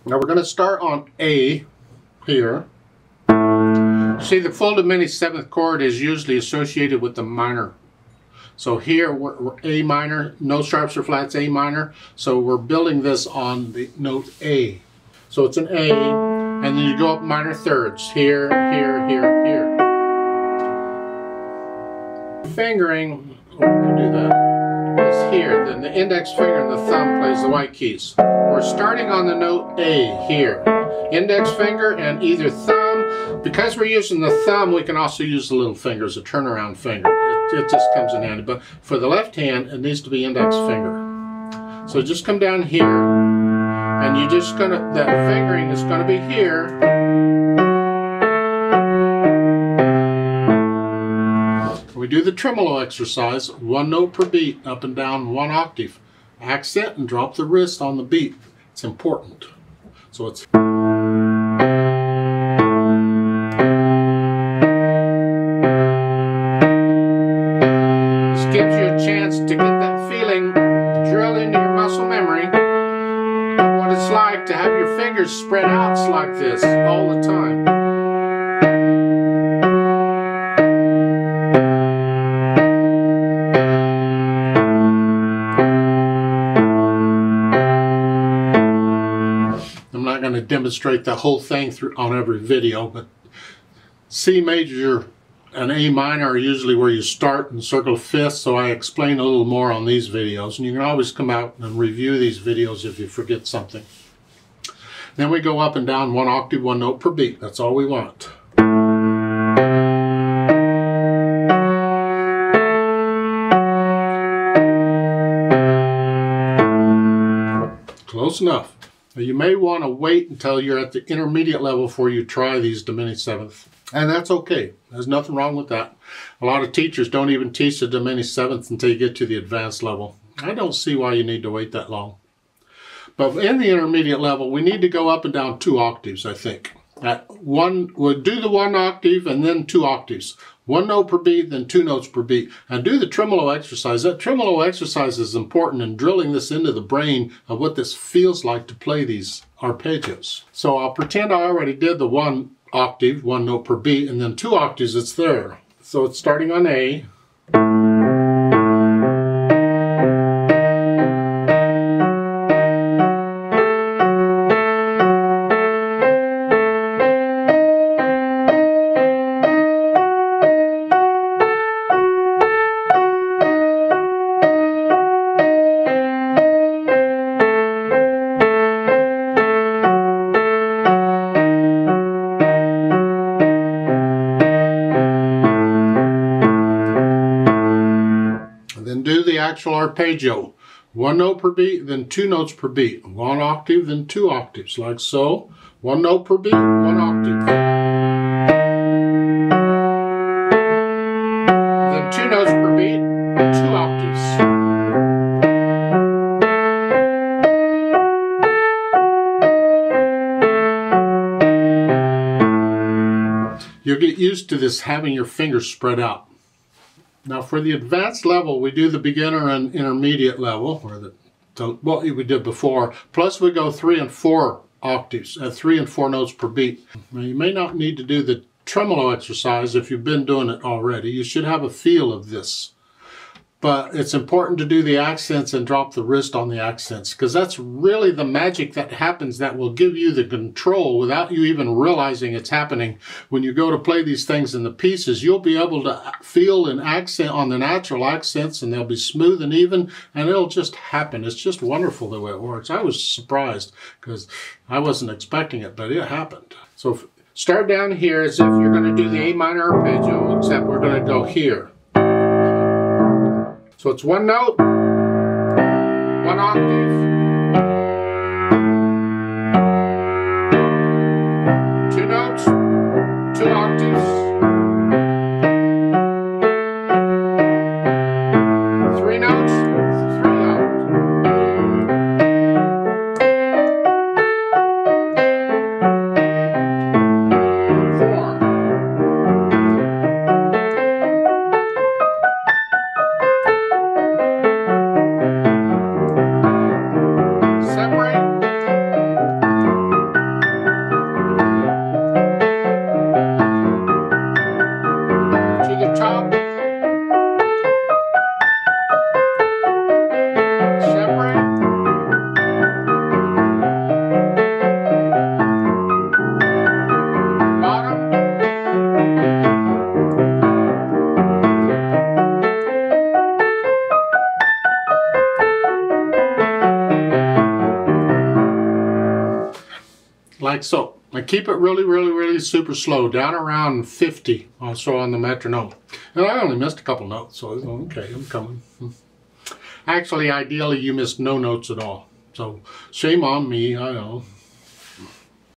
Now we're going to start on A here. See, the full diminished 7th chord is usually associated with the minor. So here we're A minor, no sharps or flats, A minor. So we're building this on the note A. So it's an A, and then you go up minor thirds. Here, here, here, here. Fingering, we can do that, is here. Then the index finger and the thumb plays the white keys. We're starting on the note A here. Index finger and either thumb. Because we're using the thumb, we can also use the little finger as a turnaround finger. It just comes in handy. But for the left hand, it needs to be index finger. So just come down here, and you're just gonna, that fingering is gonna be here. We do the tremolo exercise, 1 note per beat, up and down 1 octave. Accent and drop the wrist on the beat. It's important. So it's... gives you a chance to get that feeling drilled into your muscle memory of what it's like to have your fingers spread out like this all the time. I'm not going to demonstrate the whole thing on every video, but C major and A minor are usually where you start and circle fifths, so I explain a little more on these videos. And you can always come out and review these videos if you forget something. Then we go up and down 1 octave, 1 note per beat. That's all we want. Close enough. Now you may want to wait until you're at the intermediate level before you try these diminished 7th. And that's okay. There's nothing wrong with that. A lot of teachers don't even teach the diminished 7th until you get to the advanced level. I don't see why you need to wait that long. But in the intermediate level, we need to go up and down 2 octaves, I think. We'll do the 1 octave and then 2 octaves. 1 note per beat, then 2 notes per beat. And do the tremolo exercise. That tremolo exercise is important in drilling this into the brain of what this feels like to play these arpeggios. So I'll pretend I already did the 1 octave, 1 note per beat, and then 2 octaves, it's there. So it's starting on A. Do the actual arpeggio. 1 note per beat, then 2 notes per beat. 1 octave, then 2 octaves, like so. 1 note per beat, 1 octave. Then 2 notes per beat, 2 octaves. You'll get used to this having your fingers spread out. Now for the advanced level, we do the beginner and intermediate level, or what we did before, plus we go 3 and 4 octaves, 3 and 4 notes per beat. Now you may not need to do the tremolo exercise if you've been doing it already. You should have a feel of this. But it's important to do the accents and drop the wrist on the accents, because that's really the magic that happens that will give you the control without you even realizing it's happening. When you go to play these things in the pieces, you'll be able to feel an accent on the natural accents, and they'll be smooth and even, and it'll just happen. It's just wonderful the way it works. I was surprised because I wasn't expecting it, but it happened. So start down here as if you're going to do the A minor arpeggio, except we're going to go here. So it's 1 note, 1 octave, 2 notes, 2 octaves, 3 notes, 3 octaves, 4. like so. I keep it really, really, really super slow, down around 50 also on the metronome. And I only missed a couple notes, so okay, I'm coming. Actually, ideally, you missed no notes at all. So shame on me, I know.